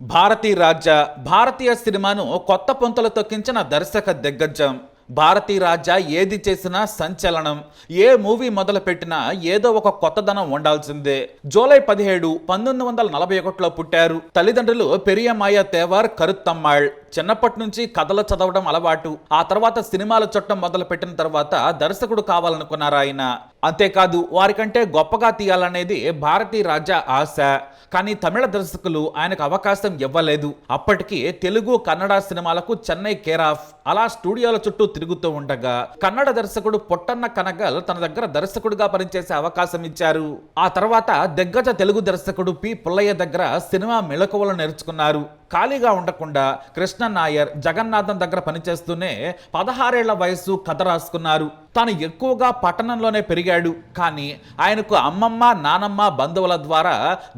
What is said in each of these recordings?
భారతీ రాజా భారతీయ సినిమాను కొత్త పుంతలు తొక్కించిన దర్శక దిగ్గజం. భారతీ రాజా ఏది చేసినా సంచలనం. ఏ మూవీ మొదలు పెట్టినా ఏదో ఒక కొత్తదనం ఉండాల్సిందే. జూలై 17, 1941లో పుట్టారు. తల్లిదండ్రులు పెరియమ్మాయ తేవార్, కరుత్తమ్మాళ్. చిన్నప్పటి నుంచి కథలు చదవడం అలవాటు. ఆ తర్వాత సినిమాలు చుట్టం మొదలు పెట్టిన తర్వాత దర్శకుడు కావాలనుకున్నారు ఆయన. అంతేకాదు వారికంటే గొప్పగా తీయాలనేది భారతీ రాజా ఆశ. కానీ తమిళ దర్శకులు ఆయనకు అవకాశం ఇవ్వలేదు. అప్పటికి తెలుగు, కన్నడ సినిమాలకు చెన్నై కేర్ ఆఫ్. అలా స్టూడియోల చుట్టూ తిరుగుతూ ఉండగా కన్నడ దర్శకుడు పొట్టన్న కనగల్ తన దగ్గర దర్శకుడిగా పనిచేసే అవకాశం ఇచ్చారు. ఆ తర్వాత దిగ్గజ తెలుగు దర్శకుడు పి పుల్లయ్య దగ్గర సినిమా మెళకువలు నేర్చుకున్నారు. ఖాళీగా ఉండకుండా కృష్ణ నాయర్, జగన్నాథం దగ్గర పనిచేస్తూనే 16 ఏళ్ల వయసు కథ రాసుకున్నారు. తాను ఎక్కువగా పట్టణంలోనే పెరిగాడు. కానీ ఆయనకు అమ్మమ్మ, నానమ్మ, బంధువుల ద్వారా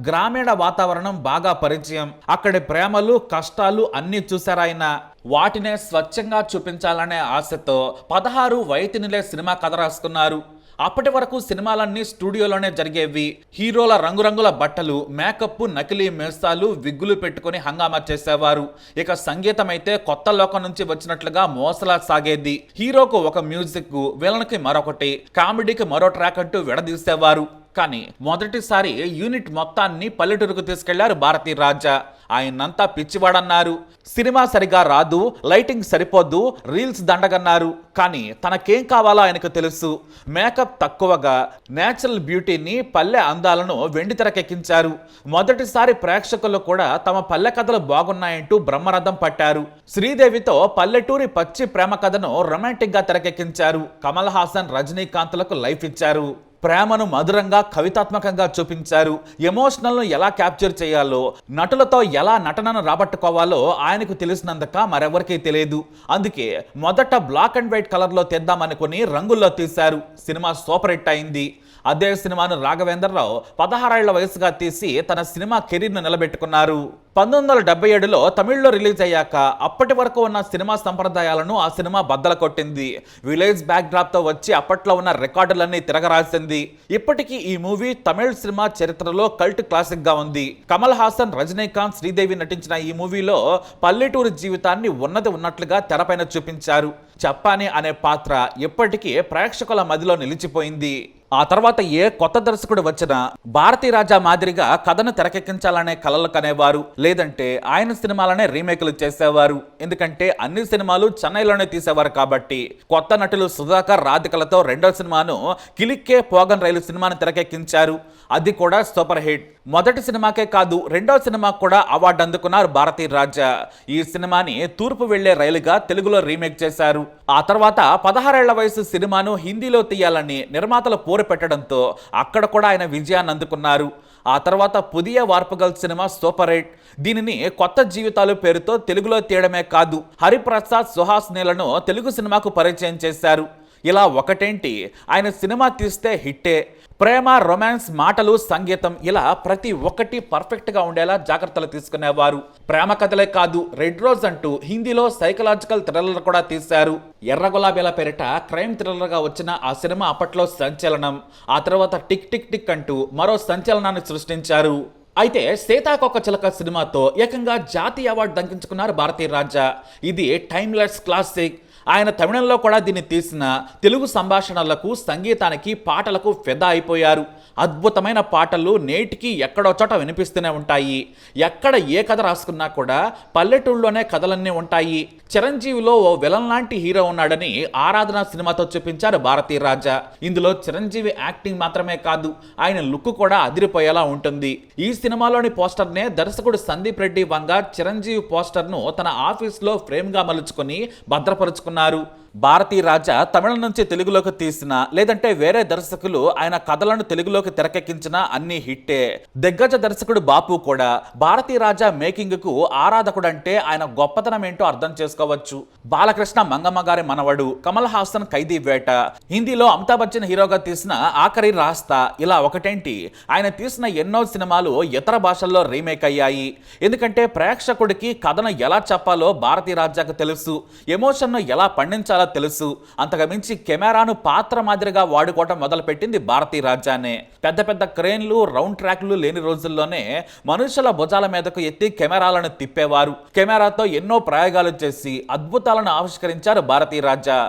గ్రామీణ వాతావరణం బాగా పరిచయం. అక్కడి ప్రేమలు, కష్టాలు అన్నీ చూశారాయన. వాటినే స్వచ్ఛంగా చూపించాలనే ఆశతో 16 వైతినిలే సినిమా కథ రాసుకున్నారు. అప్పటి వరకు సినిమాలన్నీ స్టూడియోలోనే జరిగేవి. హీరోల రంగురంగుల బట్టలు, మేకప్, నకిలీ మీసాలు, విగ్గులు పెట్టుకుని హంగామా చేసేవారు. ఇక సంగీతం అయితే కొత్త లోకం నుంచి వచ్చినట్లుగా మోసలా సాగేది. హీరోకు ఒక మ్యూజిక్, విలన్కి మరొకటి, కామెడీకి మరో ట్రాక్ అంటూ విడదీసేవారు. కానీ మొదటిసారి యూనిట్ మొత్తాన్ని పల్లెటూరుకు తీసుకెళ్లారు భారతీ రాజా. ఆయనంతా పిచ్చివాడన్నారు. సినిమా సరిగా రాదు, లైటింగ్ సరిపోద్దు, రీల్స్ దండగన్నారు. కానీ తనకేం కావాలో ఆయనకు తెలుసు. మేకప్ తక్కువగా, నేచురల్ బ్యూటీని, పల్లె అందాలను వెండి తెరకెక్కించారు. మొదటిసారి ప్రేక్షకులు కూడా తమ పల్లె కథలు బాగున్నాయంటూ బ్రహ్మరథం పట్టారు. శ్రీదేవితో పల్లెటూరి పచ్చి ప్రేమ కథను రొమాంటిక్ గా తెరకెక్కించారు. కమల్ హాసన్, రజనీకాంత్లకు లైఫ్ ఇచ్చారు. ప్రేమను మధురంగా, కవితాత్మకంగా చూపించారు. ఎమోషనల్ను ఎలా క్యాప్చర్ చేయాలో, నటులతో ఎలా నటనను రాబట్టుకోవాలో ఆయనకు తెలిసినందుక మరెవరికీ తెలియదు. అందుకే మొదట బ్లాక్ అండ్ వైట్ కలర్లో తీద్దామనుకుని రంగుల్లో తీశారు. సినిమా సూపర్ హిట్ అయింది. అదే సినిమాను రాఘవేంద్రరావు 16 ఏళ్ల వయసుగా తీసి తన సినిమా కెరీర్ను నిలబెట్టుకున్నారు. 1977లో తమిళ్లో రిలీజ్ అయ్యాక అప్పటి వరకు ఉన్న సినిమా సంప్రదాయాలను ఆ సినిమా బద్దల కొట్టింది. విలేజ్ బ్యాక్ డ్రాప్ తో వచ్చి అప్పట్లో ఉన్న రికార్డులన్నీ తిరగరాసింది. ఇప్పటికీ ఈ మూవీ తమిళ సినిమా చరిత్రలో కల్ట్ క్లాసిక్ గా ఉంది. కమల్ హాసన్, రజనీకాంత్, శ్రీదేవి నటించిన ఈ మూవీలో పల్లెటూరు జీవితాన్ని ఉన్నది ఉన్నట్లుగా తెరపైన చూపించారు. చప్పాని అనే పాత్ర ఇప్పటికీ ప్రేక్షకుల మదిలో నిలిచిపోయింది. ఆ తర్వాత ఏ కొత్త దర్శకుడు వచ్చినా భారతీ రాజా మాదిరిగా కథను తెరకెక్కించాలనే కలలు కనేవారు. లేదంటే ఆయన సినిమాలనే రీమేకులు చేసేవారు. ఎందుకంటే అన్ని సినిమాలు చెన్నైలోనే తీసేవారు కాబట్టి. కొత్త నటులు సుధాకర్, రాధికలతో రెండో సినిమాను కిలిక్కే పోగన్ రైలు సినిమాను తెరకెక్కించారు. అది కూడా సూపర్ హిట్. మొదటి సినిమాకే కాదు, రెండో సినిమాకు కూడా అవార్డు అందుకున్నారు భారతీ రాజా. ఈ సినిమాని తూర్పు వెళ్లే రైలుగా తెలుగులో రీమేక్ చేశారు. ఆ తర్వాత 16 ఏళ్ల వయసు సినిమాను హిందీలో తీయాలని నిర్మాతలు పోరు పెట్టడంతో అక్కడ కూడా ఆయన విజయాన్ని అందుకున్నారు. ఆ తర్వాత పుదియ వార్పుగల్ సినిమా సూపర్ హిట్. దీనిని కొత్త జీవితాలు పేరుతో తెలుగులో తీయడమే కాదు, హరిప్రసాద్, సుహాస్ నీలను తెలుగు సినిమాకు పరిచయం చేశారు. ఇలా ఒకటేంటి, ఆయన సినిమా తీస్తే హిట్టే. ప్రేమ, రొమాన్స్, మాటలు, సంగీతం ఇలా ప్రతి ఒక్కటి పర్ఫెక్ట్ గా ఉండేలా జాగ్రత్తలు తీసుకునేవారు. ప్రేమ కథలే కాదు, రెడ్ రోజ్ అంటూ హిందీలో సైకలాజికల్ థ్రిల్లర్ కూడా తీశారు. ఎర్ర గులాబీల పేరిట క్రైమ్ థ్రిల్లర్ గా వచ్చిన ఆ సినిమా అప్పట్లో సంచలనం. ఆ తర్వాత టిక్ టిక్ టిక్ అంటూ మరో సంచలనాన్ని సృష్టించారు. అయితే సీతాకోక చిలక సినిమాతో ఏకంగా జాతీయ అవార్డు దక్కించుకున్నారు భారతీ రాజా. ఇది టైమ్లెస్ క్లాసిక్. ఆయన తమిళంలో కూడా దీన్ని తీసిన తెలుగు సంభాషణలకు, సంగీతానికి, పాటలకు ఫిదా అయిపోయారు. అద్భుతమైన పాటలు నేటికి ఎక్కడో చోట వినిపిస్తూనే ఉంటాయి. ఎక్కడ ఏ కథ రాసుకున్నా కూడా పల్లెటూళ్ళలోనే కథలన్నీ ఉంటాయి. చిరంజీవిలో ఓ విలన్ లాంటి హీరో ఉన్నాడని ఆరాధన సినిమాతో చూపించారు భారతీ రాజా. ఇందులో చిరంజీవి యాక్టింగ్ మాత్రమే కాదు, ఆయన లుక్ కూడా అదిరిపోయేలా ఉంటుంది. ఈ సినిమాలోని పోస్టర్నే దర్శకుడు సందీప్ రెడ్డి వంగ చిరంజీవి పోస్టర్ను తన ఆఫీస్లో ఫ్రేమ్గా మలుచుకొని భద్రపరుచుకున్నారు. భారతీ రాజా తమిళం నుంచి తెలుగులోకి తీసిన, లేదంటే వేరే దర్శకులు ఆయన కథలను తెలుగులోకి తెరకెక్కించిన అన్ని హిట్టే. దిగ్గజ దర్శకుడు బాపు కూడా భారతీ రాజా మేకింగ్ కు ఆరాధకుడంటే ఆయన గొప్పతనం ఏంటో అర్థం చేసుకోవచ్చు. బాలకృష్ణ మంగమ్మ గారి మనవడు, కమల్ హాసన్ ఖైదీ వేట, హిందీలో అమితాబ్ బచ్చన్ హీరోగా తీసిన ఆఖరి రాస్తా, ఇలా ఒకటేంటి, ఆయన తీసిన ఎన్నో సినిమాలు ఇతర భాషల్లో రీమేక్ అయ్యాయి. ఎందుకంటే ప్రేక్షకుడికి కథను ఎలా చెప్పాలో భారతీ రాజాకు తెలుసు. ఎమోషన్ను ఎలా పండించాలో వాడాలో తెలుసు. అంతకుమించి కెమెరాను పాత్ర మాదిరిగా వాడుకోవటం మొదలుపెట్టింది భారతీ రాజానే. పెద్ద పెద్ద క్రేన్లు, రౌండ్ ట్రాక్లు లేని రోజుల్లోనే మనుషుల భుజాల మీదకు ఎత్తి కెమెరాలను తిప్పేవారు. కెమెరాతో ఎన్నో ప్రయోగాలు చేసి అద్భుతాలను ఆవిష్కరించారు భారతీ రాజా.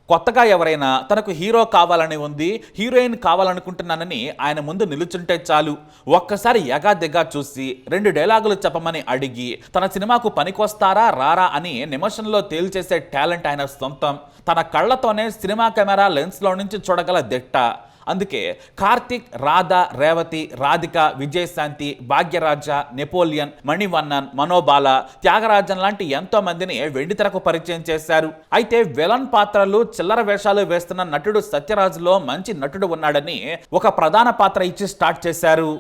కొత్తగా ఎవరైనా తనకు హీరో కావాలని ఉంది, హీరోయిన్ కావాలనుకుంటున్నానని ఆయన ముందు నిలుచుంటే చాలు, ఒక్కసారి ఎగాదిగా చూసి 2 డైలాగులు చెప్పమని అడిగి తన సినిమాకు పనికొస్తారా రారా అని నిమిషంలో తేల్చేసే టాలెంట్ ఆయన సొంతం. తన కళ్ళతోనే సినిమా కెమెరా లెన్స్లో నుంచి చూడగల దిట్ట. అందుకే కార్తిక్, రాధ, రేవతి, రాధిక, విజయశాంతి, భాగ్యరాజ, నెపోలియన్, మణివన్నన్, మనోబాల, త్యాగరాజన్ లాంటి ఎంతో మందిని వెండితెరకు పరిచయం చేశారు. అయితే విలన్ పాత్రలు, చిల్లర వేషాలు వేస్తున్న నటుడు సత్యరాజులో మంచి నటుడు ఉన్నాడని ఒక ప్రధాన పాత్ర ఇచ్చి స్టార్ట్ చేశారు.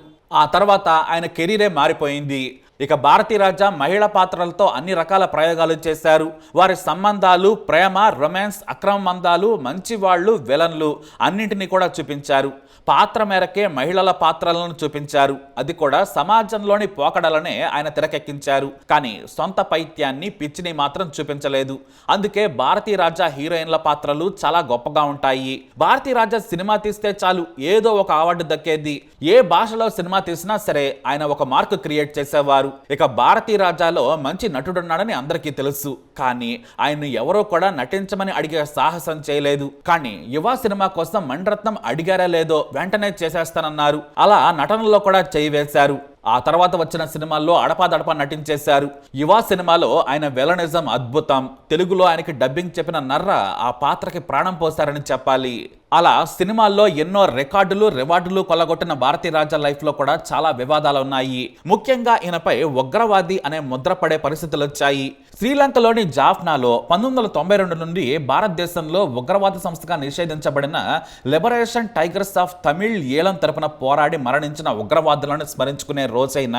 ఆ తర్వాత ఆయన కెరీరే మారిపోయింది. ఇక భారతీ రాజా మహిళా పాత్రలతో అన్ని రకాల ప్రయోగాలు చేశారు. వారి సంబంధాలు, ప్రేమ, రొమాన్స్, అక్రమ బంధాలు, మంచివాళ్ళు, విలన్లు అన్నింటినీ కూడా చూపించారు. పాత్ర మేరకే మహిళల పాత్రలను చూపించారు. అది కూడా సమాజంలోని పోకడలనే ఆయన తెరకెక్కించారు. కానీ సొంత పైత్యాన్ని, పిచ్చిని మాత్రం చూపించలేదు. అందుకే భారతీ రాజా హీరోయిన్ల పాత్రలు చాలా గొప్పగా ఉంటాయి. భారతీ రాజా సినిమా తీస్తే చాలు ఏదో ఒక అవార్డు దక్కేది. ఏ భాషలో సినిమా తీసినా సరే ఆయన ఒక మార్క్ క్రియేట్ చేసేవారు. ఇక భారతీ రాజాలో మంచి నటుడున్నాడని అందరికీ తెలుసు. కానీ ఆయన ఎవరో కూడా నటించమని అడిగే సాహసం చేయలేదు. కానీ యువ సినిమా కోసం మణిరత్నం అడిగారా లేదో వెంటనే చేసేస్తానన్నారు. అలా నటనలో కూడా చేయి వేశారు. ఆ తర్వాత వచ్చిన సినిమాల్లో అడపాదడపా నటించేశారు. యువ సినిమాలో ఆయన వెలనిజం అద్భుతం. తెలుగులో ఆయనకి డబ్బింగ్ చెప్పిన నర్ర ఆ పాత్రకి ప్రాణం పోశారని చెప్పాలి. అలా సినిమాల్లో ఎన్నో రివార్డులు కొల్లగొట్టిన భారతీ రాజా లైఫ్ లో కూడా చాలా వివాదాలు ఉన్నాయి. ముఖ్యంగా ఈయనపై ఉగ్రవాది అనే ముద్ర పడే పరిస్థితులు వచ్చాయి. శ్రీలంకలోని జాఫ్నాలో 1992 నుండి భారతదేశంలో ఉగ్రవాద సంస్థగా నిషేధించబడిన లిబరేషన్ టైగర్స్ ఆఫ్ తమిళ్ ఏలం తరపున పోరాడి మరణించిన ఉగ్రవాదులను స్మరించుకునే రోజైన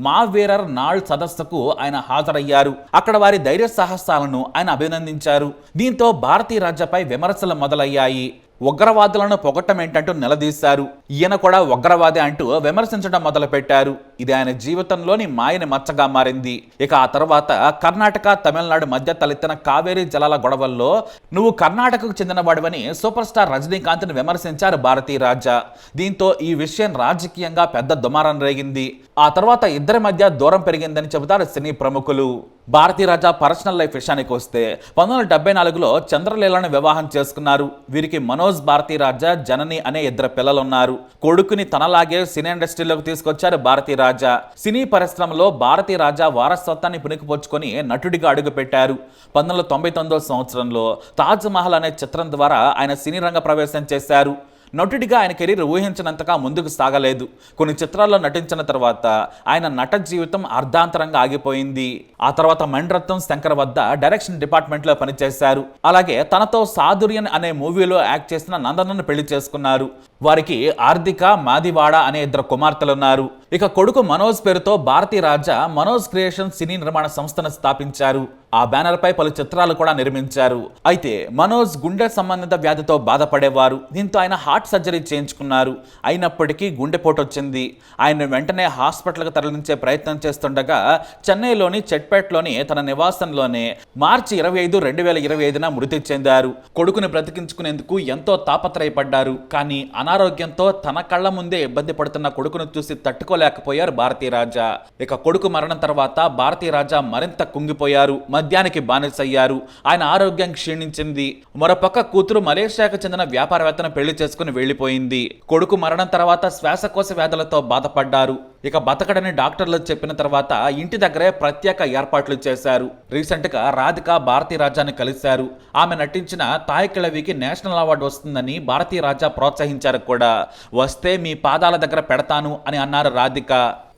మావీరర్ నాళ్ సదస్సుకు ఆయన హాజరయ్యారు. అక్కడ వారి ధైర్య సాహసాలను ఆయన అభినందించారు. దీంతో భారతీ రాజాపై విమర్శలు మొదలయ్యాయి. ఉగ్రవాదులను పొగట్టం ఏంటంటూ నిలదీశారు. ఈయన కూడా ఉగ్రవాది అంటూ విమర్శించడం మొదలుపెట్టారు. ఇది ఆయన జీవితంలోని మాయని మచ్చగా మారింది. ఇక ఆ తర్వాత కర్ణాటక, తమిళనాడు మధ్య తలెత్తిన కావేరీ జలాల గొడవల్లో నువ్వు కర్ణాటకకు చెందినవాడివని సూపర్ స్టార్ రజనీకాంత్ని విమర్శించారు భారతీ రాజా. దీంతో ఈ విషయం రాజకీయంగా పెద్ద దుమారం రేగింది. ఆ తర్వాత ఇద్దరి మధ్య దూరం పెరిగిందని చెబుతారు సినీ ప్రముఖులు. భారతీ రాజా పర్సనల్ లైఫ్ విషయానికి వస్తే 1974లో చంద్రలీలను వివాహం చేసుకున్నారు. వీరికి మనోజ్ భారతీ రాజా, జనని అనే 2 పిల్లలున్నారు. కొడుకుని తనలాగే సినీ ఇండస్ట్రీలోకి తీసుకొచ్చారు భారతీ రాజా. సినీ పరిశ్రమలో భారతీ రాజా వారసత్వాన్ని పుణికిపుచ్చుకొని నటుడిగా అడుగుపెట్టారు. 1999 సంవత్సరంలో తాజ్ మహల్ అనే చిత్రం ద్వారా ఆయన సినీ రంగ ప్రవేశం చేశారు. నటుడిగా ఆయన కెరీర్ ఊహించినంతగా ముందుకు సాగలేదు. కొన్ని చిత్రాల్లో నటించిన తర్వాత ఆయన నట జీవితం అర్ధాంతరంగా ఆగిపోయింది. ఆ తర్వాత మణిరత్నం, శంకర్ వద్ద డైరెక్షన్ డిపార్ట్మెంట్లో పనిచేశారు. అలాగే తనతో సాదుర్యన్ అనే మూవీలో యాక్ట్ చేసిన నందనను పెళ్లి చేసుకున్నారు. వారికి ఆర్థిక, మాదివాడ అనే 2 కుమార్తెలున్నారు. ఇక కొడుకు మనోజ్ పేరుతో భారతీ రాజా మనోజ్ క్రియేషన్ సినీ నిర్మాణ సంస్థను స్థాపించారు. ఆ బ్యానర్ పై పలు చిత్రాలు కూడా నిర్మించారు. అయితే మనోజ్ గుండె సంబంధిత వ్యాధితో బాధపడేవారు. దీంతో ఆయన హార్ట్ సర్జరీ చేయించుకున్నారు. అయినప్పటికీ గుండెపోటు వచ్చింది. ఆయన వెంటనే హాస్పిటల్కి తరలించే ప్రయత్నం చేస్తుండగా చెన్నైలోని చెట్పేట్లోని తన నివాసంలోనే మార్చి 25, 2025న మృతి చెందారు. కొడుకుని బ్రతికించుకునేందుకు ఎంతో తాపత్రయపడ్డారు. కానీ అనారోగ్యంతో తన కళ్ళ ముందే ఇబ్బంది పడుతున్న కొడుకును చూసి తట్టుకోలేకపోయారు భారతీ రాజా. ఇక కొడుకు మరణం తర్వాత భారతీ రాజా మరింత కుంగిపోయారు. మద్యానికి బానిసయ్యారు. ఆయన ఆరోగ్యం క్షీణించింది. మరోపక్క కూతురు మలేషియాకు చెందిన వ్యాపారవేత్తను పెళ్లి చేసుకుని వెళ్లిపోయింది. కొడుకు మరణం తర్వాత శ్వాసకోశ వ్యాధులతో బాధపడ్డారు. ఇక బతకడని డాక్టర్లు చెప్పిన తర్వాత ఇంటి దగ్గరే ప్రత్యేక ఏర్పాట్లు చేశారు. రీసెంట్ గా రాధిక భారతీ రాజాని కలిశారు. ఆమె నటించిన తాయ్ కిళవికి నేషనల్ అవార్డు వస్తుందని భారతీ రాజా ప్రోత్సహించారు కూడా. వస్తే మీ పాదాల దగ్గర పెడతాను అని అన్నారు రాధిక.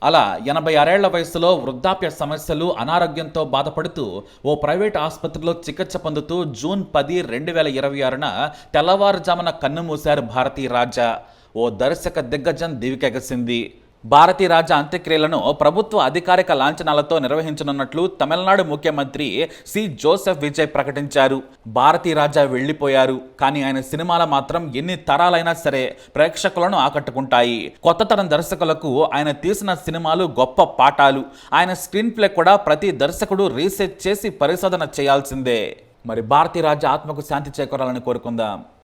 అలా 86 ఏళ్ల వయసులో వృద్ధాప్య సమస్యలు, అనారోగ్యంతో బాధపడుతూ ఓ ప్రైవేట్ ఆసుపత్రిలో చికిత్స పొందుతూ జూన్ 10, 2026న తెల్లవారుజామున కన్నుమూశారు భారతీ రాజా. ఓ దర్శక దిగ్గజం దివికెగసింది. భారతీ రాజా అంత్యక్రియలను ప్రభుత్వ అధికారిక లాంఛనాలతో నిర్వహించనున్నట్లు తమిళనాడు ముఖ్యమంత్రి సి జోసెఫ్ విజయ్ ప్రకటించారు. భారతీ రాజా వెళ్లిపోయారు. కానీ ఆయన సినిమాలు మాత్రం ఎన్ని తరాలైనా సరే ప్రేక్షకులను ఆకట్టుకుంటాయి. కొత్త తరం దర్శకులకు ఆయన తీసిన సినిమాలు గొప్ప పాఠాలు. ఆయన స్క్రీన్ ప్లే కూడా ప్రతి దర్శకుడు రీసెర్చ్ చేసి పరిశోధన చేయాల్సిందే. మరి భారతీ రాజా ఆత్మకు శాంతి చేకూరాలని కోరుకుందాం.